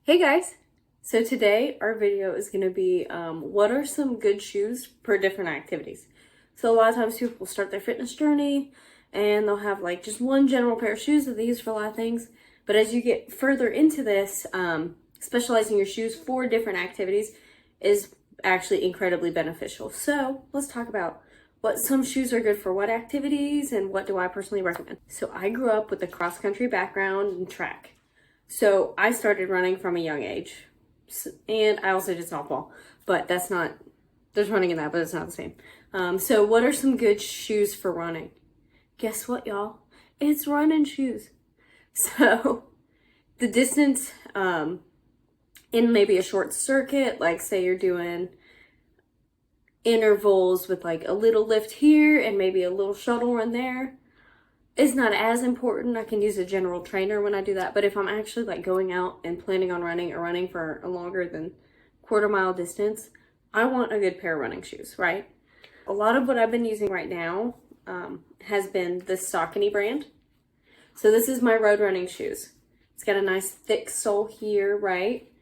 Hey guys! So today our video is going to be what are some good shoes for different activities. So a lot of times people start their fitness journey and they'll have like just one general pair of shoes that they use for a lot of things. But as you get further into this, specializing your shoes for different activities is actually incredibly beneficial. So let's talk about what some shoes are good for what activities and what do I personally recommend. So I grew up with a cross-country background and track. So I started running from a young age, and I also did softball, but there's running in that, but it's not the same. So what are some good shoes for running? Guess what, y'all? It's running shoes. So the distance, in maybe a short circuit, like say you're doing intervals with like a little lift here and maybe a little shuttle run there, it's not as important. I can use a general trainer when I do that. But if I'm actually like going out and planning on running or running for a longer than quarter-mile distance, I want a good pair of running shoes, right? A lot of what I've been using right now has been the Saucony brand. So this is my road running shoes. It's got a nice thick sole here, right?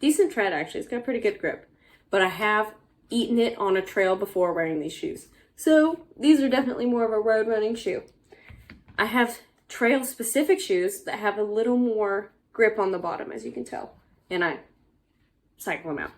Decent tread actually. It's got a pretty good grip. But I have eaten it on a trail before wearing these shoes. So these are definitely more of a road running shoe. I have trail specific shoes that have a little more grip on the bottom, as you can tell, and I cycle them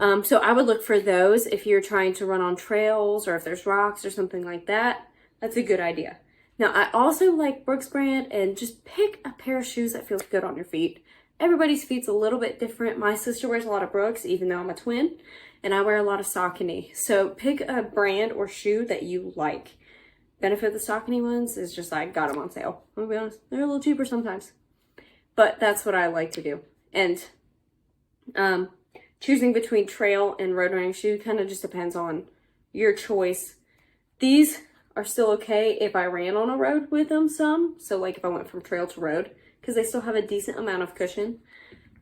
out. So I would look for those if you're trying to run on trails or if there's rocks or something like that. That's a good idea. Now I also like Brooks brand, and just pick a pair of shoes that feels good on your feet. Everybody's feet's a little bit different. My sister wears a lot of Brooks, even though I'm a twin. And I wear a lot of Saucony. So pick a brand or shoe that you like. Benefit of the Saucony ones is just I got them on sale. I'm gonna be honest, they're a little cheaper sometimes. But that's what I like to do. And choosing between trail and road running shoe kind of just depends on your choice. These are still okay if I ran on a road with them some. So like if I went from trail to road, because they still have a decent amount of cushion.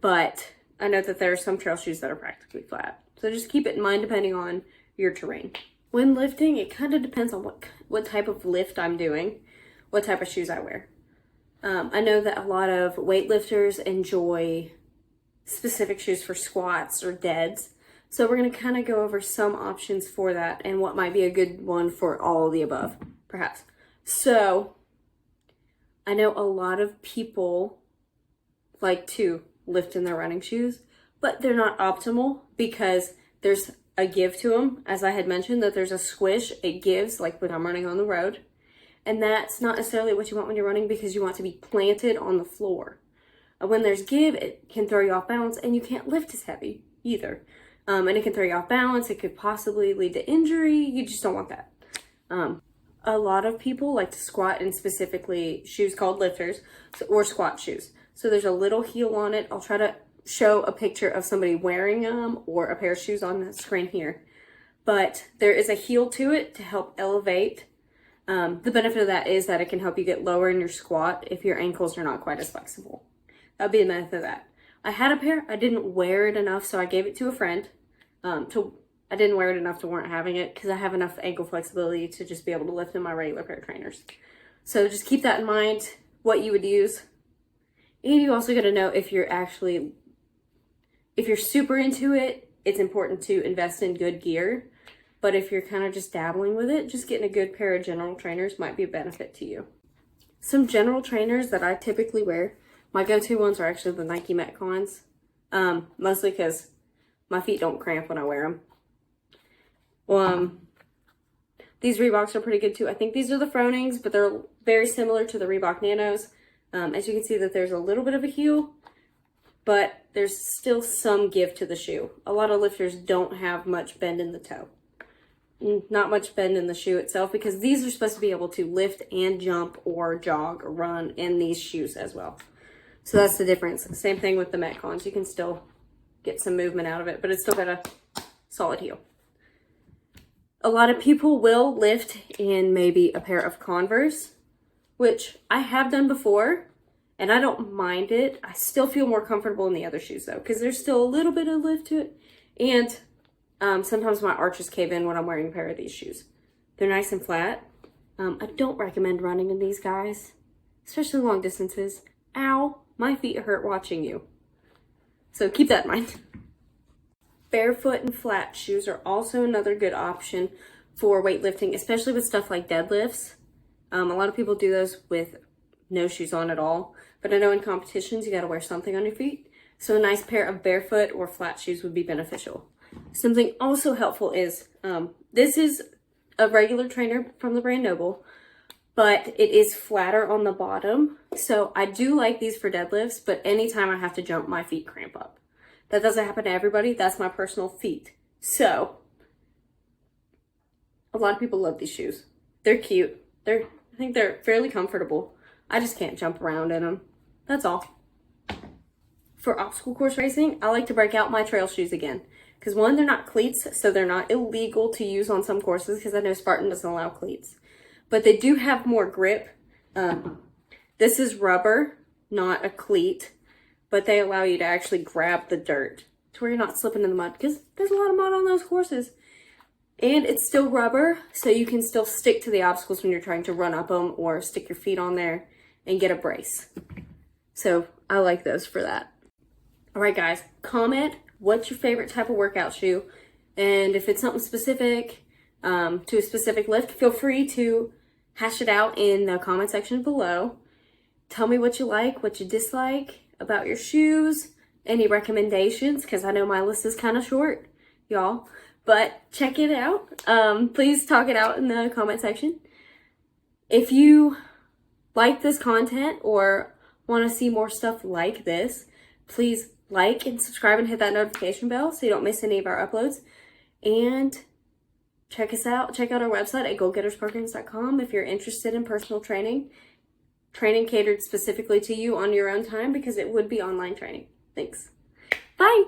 But I know that there are some trail shoes that are practically flat. So just keep it in mind depending on your terrain. When lifting, it kind of depends on what type of lift I'm doing, what type of shoes I wear. I know that a lot of weightlifters enjoy specific shoes for squats or deads. So we're going to kind of go over some options for that and what might be a good one for all of the above, perhaps. So I know a lot of people like to lift in their running shoes, but they're not optimal because there's a give to them. As I had mentioned, that there's a squish, it gives, like when I'm running on the road. And that's not necessarily what you want when you're running, because you want to be planted on the floor. When there's give, it can throw you off balance, and you can't lift as heavy either. And it can throw you off balance. It could possibly lead to injury. You just don't want that. A lot of people like to squat in specifically shoes called lifters or squat shoes. So there's a little heel on it. I'll try to show a picture of somebody wearing them or a pair of shoes on the screen here. But there is a heel to it to help elevate. The benefit of that is that it can help you get lower in your squat if your ankles are not quite as flexible. That would be the benefit of that. I had a pair. I didn't wear it enough, so I gave it to a friend. I didn't wear it enough to warrant having it because I have enough ankle flexibility to just be able to lift in my regular pair of trainers. So just keep that in mind, what you would use. And you also got to know if you're super into it, it's important to invest in good gear. But if you're kind of just dabbling with it, just getting a good pair of general trainers might be a benefit to you. Some general trainers that I typically wear, my go-to ones are actually the Nike Metcons. Mostly because my feet don't cramp when I wear them. These Reeboks are pretty good too. I think these are the Fronings, but they're very similar to the Reebok Nanos. As you can see that there's a little bit of a heel, but there's still some give to the shoe. A lot of lifters don't have much bend in the toe. Not much bend in the shoe itself, because these are supposed to be able to lift and jump or jog or run in these shoes as well. So that's the difference. Same thing with the Metcons. You can still get some movement out of it, but it's still got a solid heel. A lot of people will lift in maybe a pair of Converse, which I have done before, and I don't mind it. I still feel more comfortable in the other shoes though, because there's still a little bit of lift to it. And sometimes my arches cave in when I'm wearing a pair of these shoes. They're nice and flat. I don't recommend running in these guys, especially long distances. Ow. my feet hurt watching you. So keep that in mind. Barefoot and flat shoes are also another good option for weightlifting, especially with stuff like deadlifts. A lot of people do those with no shoes on at all, but I know in competitions you gotta wear something on your feet. So a nice pair of barefoot or flat shoes would be beneficial. Something also helpful is, this is a regular trainer from the brand Noble, but it is flatter on the bottom. So I do like these for deadlifts, but anytime I have to jump, my feet cramp up. That doesn't happen to everybody. That's my personal feet. So a lot of people love these shoes. They're cute. I think they're fairly comfortable. I just can't jump around in them. That's all. For obstacle course racing, I like to break out my trail shoes again. Because one, they're not cleats, so they're not illegal to use on some courses, because I know Spartan doesn't allow cleats. But they do have more grip. This is rubber, not a cleat, but they allow you to actually grab the dirt to where you're not slipping in the mud, because there's a lot of mud on those courses. And it's still rubber, so you can still stick to the obstacles when you're trying to run up them or stick your feet on there and get a brace. So I like those for that. All right, guys, comment what's your favorite type of workout shoe, and if it's something specific to a specific lift, feel free to hash it out in the comment section below. Tell me what you like, what you dislike about your shoes, any recommendations, because I know my list is kind of short, y'all, but check it out. Please talk it out in the comment section. If you like this content or want to see more stuff like this, please like and subscribe and hit that notification bell so you don't miss any of our uploads. And check us out. Check out our website at goalgettersprograms.com if you're interested in personal training catered specifically to you on your own time, because it would be online training. Thanks. Bye.